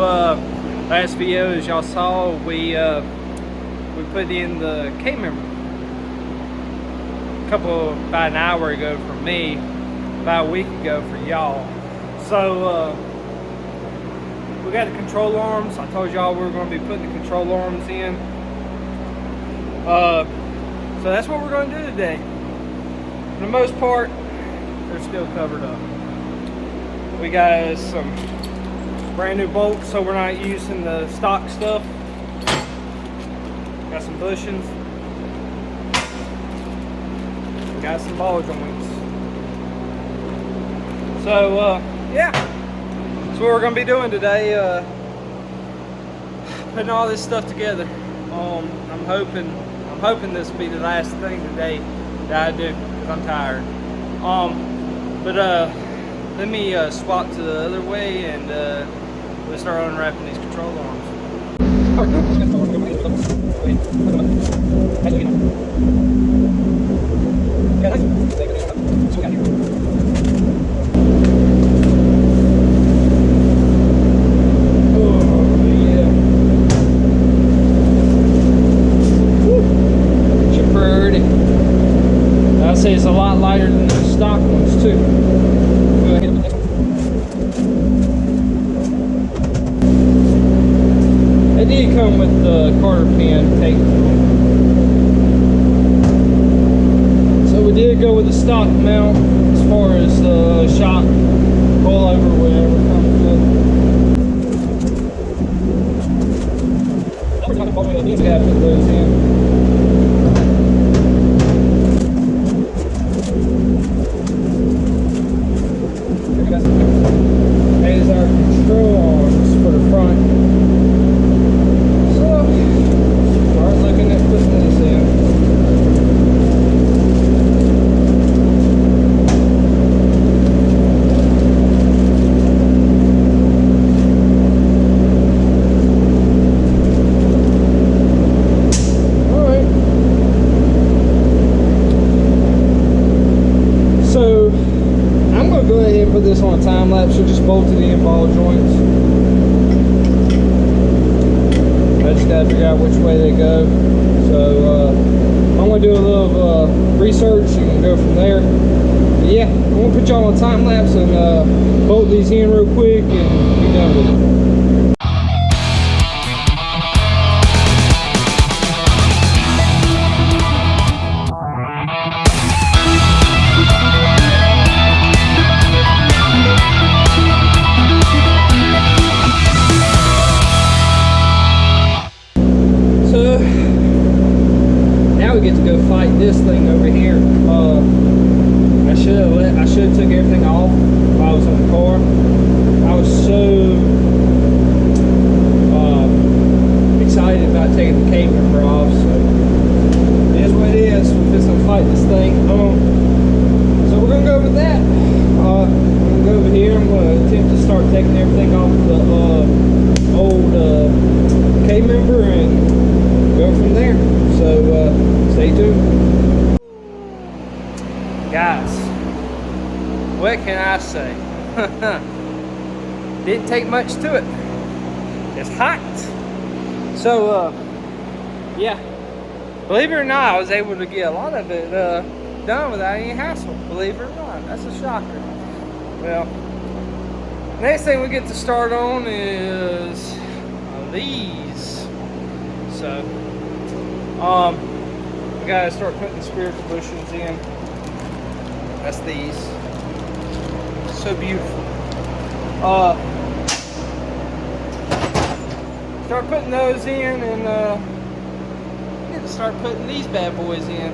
last video, as y'all saw, we put in the K member about an hour ago for me, about a week ago for y'all. So we got the control arms. I told y'all we were going to be putting the control arms in. So that's what we're going to do today. For the most part, they're still covered up. We got some brand new bolts, so we're not using the stock stuff. Got some bushings. We got some ball joints. So yeah, that's what we're gonna be doing today. Putting all this stuff together. I'm hoping this will be the last thing today that I do, because I'm tired. Let me swap to the other way, and we'll start unwrapping these control arms. I'd say it's a lot lighter than the stock ones too. Go ahead with this one. They did come with the Carter pin tape. So we did go with the stock mount as far as the shock, pullover, whatever comes with. We gotta put those in. There's our control arms for the front. So, start looking at putting this in. Alright. So, I'm going to go ahead and put this on a time lapse. So just bolt to the end ball joints. I just got to figure out which way they go. So I'm going to do a little research and go from there. But yeah, I'm going to put y'all on a time lapse and bolt these in real quick and be done with it. Get to go fight this thing over here. I should have took everything off while I was on the car. I was so excited about taking the K member off. So it is what it is. We're just gonna fight this thing. So we're gonna go with that. I'm gonna go over here. I'm gonna attempt to start taking everything off the old K member and go from there. So stay tuned. Guys, what can I say? Didn't take much to it. It's hot. So yeah, believe it or not, I was able to get a lot of it done without any hassle. Believe it or not, that's a shocker. Well, next thing we get to start on is these. So we gotta start putting the spiritual bushings in. That's these. So beautiful. Start putting those in, and need to start putting these bad boys in.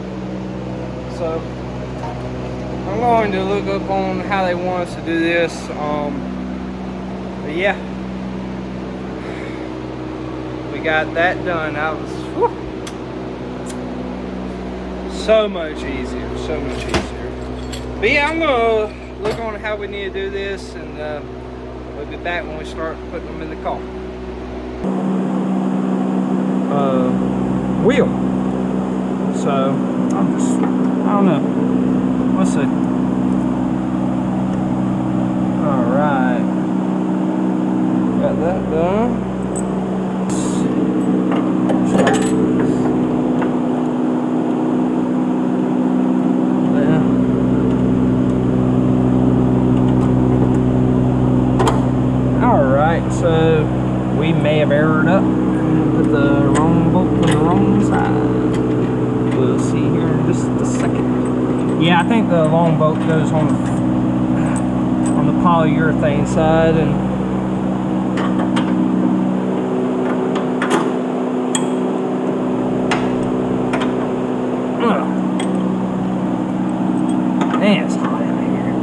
So I'm going to look up on how they want us to do this. But yeah, we got that done. I was so much easier, so much easier. But yeah, I'm gonna look on how we need to do this, and we'll be back when we start putting them in the car. Wheel. So I don't know. Let's see. All right, got that done. Alright, so we may have errored up and put the wrong bolt on the wrong side. We'll see here in just a second. Yeah, I think the long bolt goes on the polyurethane side, and man, it's hot in here.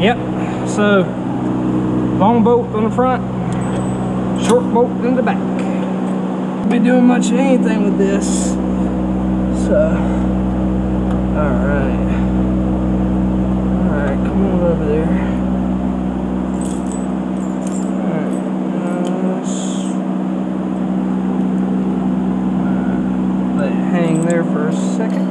Yep, so long bolt on the front, short bolt in the back. Be doing much of anything with this, so alright, come on over there. Let it hang there for a second.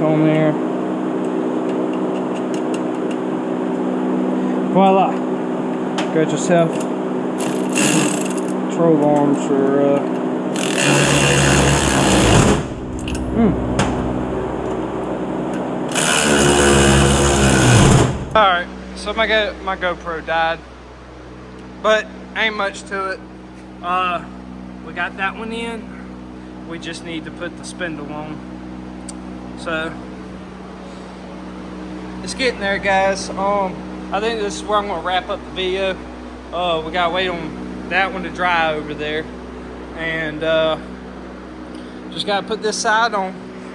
On there. Voila. Got yourself control arms for Alright, so my GoPro died, but ain't much to it. We got that one in. We just need to put the spindle on. So it's getting there, guys. I think this is where I'm gonna wrap up the video. We gotta wait on that one to dry over there, and just gotta put this side on.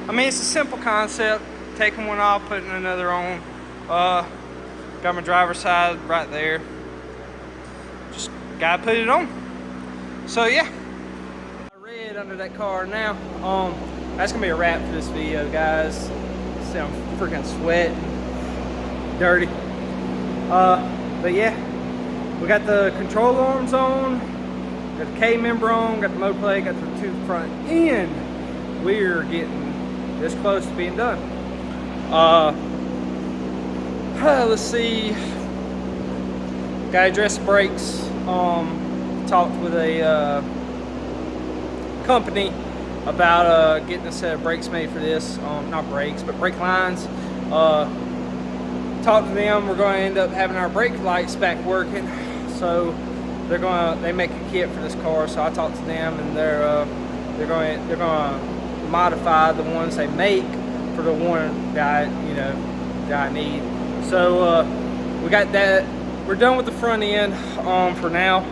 I mean, it's a simple concept: taking one off, putting another on. Got my driver's side right there. Just gotta put it on. So yeah, red under that car now. That's gonna be a wrap for this video, guys. See, I'm freaking sweating, dirty. But yeah, we got the control arms on, got the K member on, got the motor plate, got the two front end. We're getting this close to being done. Let's see. Gotta address the brakes. Talked with a company about getting a set of brakes made for this. Not brakes, but brake lines. Talked to them. We're going to end up having our brake lights back working. So they make a kit for this car. So I talked to them, and they're going to modify the ones they make for the one that I need. So we got that. We're done with the front end for now,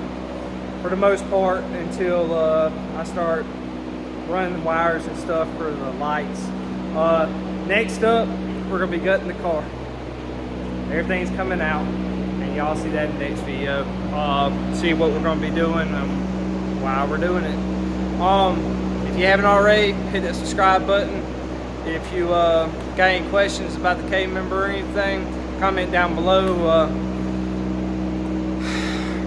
for the most part, until I start running the wires and stuff for the lights. Next up, we're gonna be gutting the car. Everything's coming out, and y'all see that in the next video. See what we're gonna be doing, why we're doing it. If you haven't already, hit that subscribe button. If you got any questions about the K member or anything, comment down below.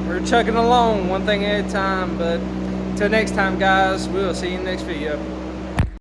We're chugging along one thing at a time, but until next time, guys, we'll see you in the next video.